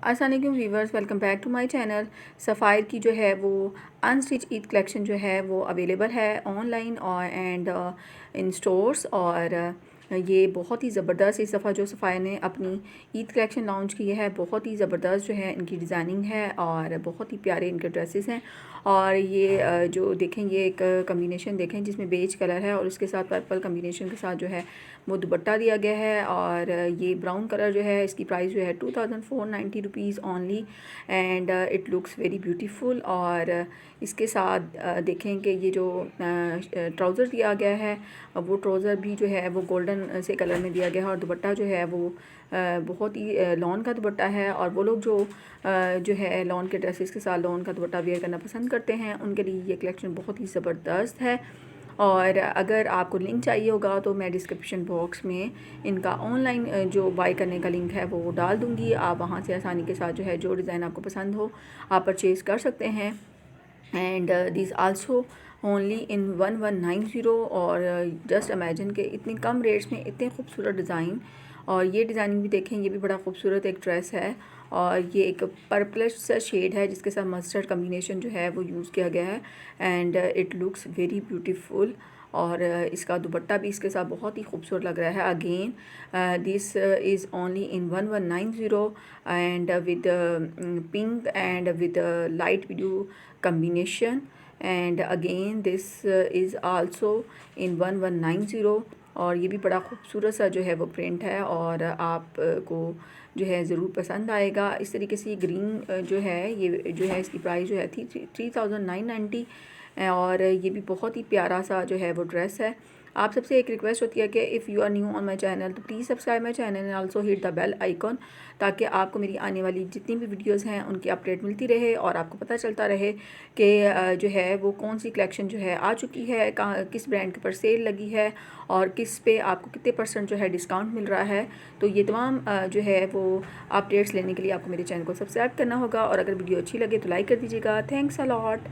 अस्सलाम वालेकुम viewers, welcome back to my channel. Sapphire की जो है वो अनस्टिच ईद कलेक्शन जो है वो अवेलेबल है ऑनलाइन और इन स्टोर्स। और ये बहुत ही ज़बरदस्त इस दफ़ा जो सफ़ायर ने अपनी ईद कलेक्शन लॉन्च की है, बहुत ही ज़बरदस्त जो है इनकी डिज़ाइनिंग है और बहुत ही प्यारे इनके ड्रेसेस हैं। और ये जो देखें, ये एक कम्बिनेशन देखें जिसमें बेज कलर है और उसके साथ पर्पल कम्बिनेशन के साथ जो है वो दुपट्टा दिया गया है। और ये ब्राउन कलर जो है, इसकी प्राइस जो है 2490 rupees only and it looks very beautiful. और इसके साथ देखें कि ये जो ट्राउज़र दिया गया है, वो ट्राउज़र भी जो है वो गोल्डन से कलर में दिया गया है और दुपट्टा जो है वो बहुत ही लॉन का दुपट्टा है। और वो लोग जो है लॉन के ड्रेसेस के साथ लॉन का दुपट्टा वेयर करना पसंद करते हैं, उनके लिए ये कलेक्शन बहुत ही ज़बरदस्त है। और अगर आपको लिंक चाहिए होगा तो मैं डिस्क्रिप्शन बॉक्स में इनका ऑनलाइन जो बाय करने का लिंक है वो डाल दूँगी। आप वहाँ से आसानी के साथ जो है जो डिज़ाइन आपको पसंद हो आप परचेज़ कर सकते हैं। And this also only in 1190। और जस्ट इमेजिन के इतनी कम रेट्स में इतने खूबसूरत डिज़ाइन। और ये डिज़ाइनिंग भी देखें, ये भी बड़ा खूबसूरत एक ड्रेस है और ये एक पर्पलिश सा शेड है जिसके साथ मस्टर्ड कम्बिनेशन जो है वो यूज़ किया गया है and it looks very beautiful. और इसका दुपट्टा भी इसके साथ बहुत ही खूबसूरत लग रहा है। Again this is only in 1190 and with pink and with light blue combination। and again this is also in 1190। और ये भी बड़ा खूबसूरत सा जो है वो प्रिंट है और आपको जो है ज़रूर पसंद आएगा। इस तरीके से ग्रीन जो है, ये जो है इसकी प्राइस जो है थी 3990। और ये भी बहुत ही प्यारा सा जो है वो ड्रेस है। आप सबसे एक रिक्वेस्ट होती है कि if you are new on my channel तो please subscribe my channel and also hit the bell icon, ताकि आपको मेरी आने वाली जितनी भी वीडियोस हैं उनकी अपडेट मिलती रहे और आपको पता चलता रहे कि जो है वो कौन सी कलेक्शन जो है आ चुकी है, किस ब्रांड के ऊपर सेल लगी है और किस पे आपको कितने % जो है डिस्काउंट मिल रहा है। तो ये तमाम जो है वो अपडेट्स लेने के लिए आपको मेरे चैनल को सब्सक्राइब करना होगा और अगर वीडियो अच्छी लगे तो लाइक कर दीजिएगा। Thanks a lot.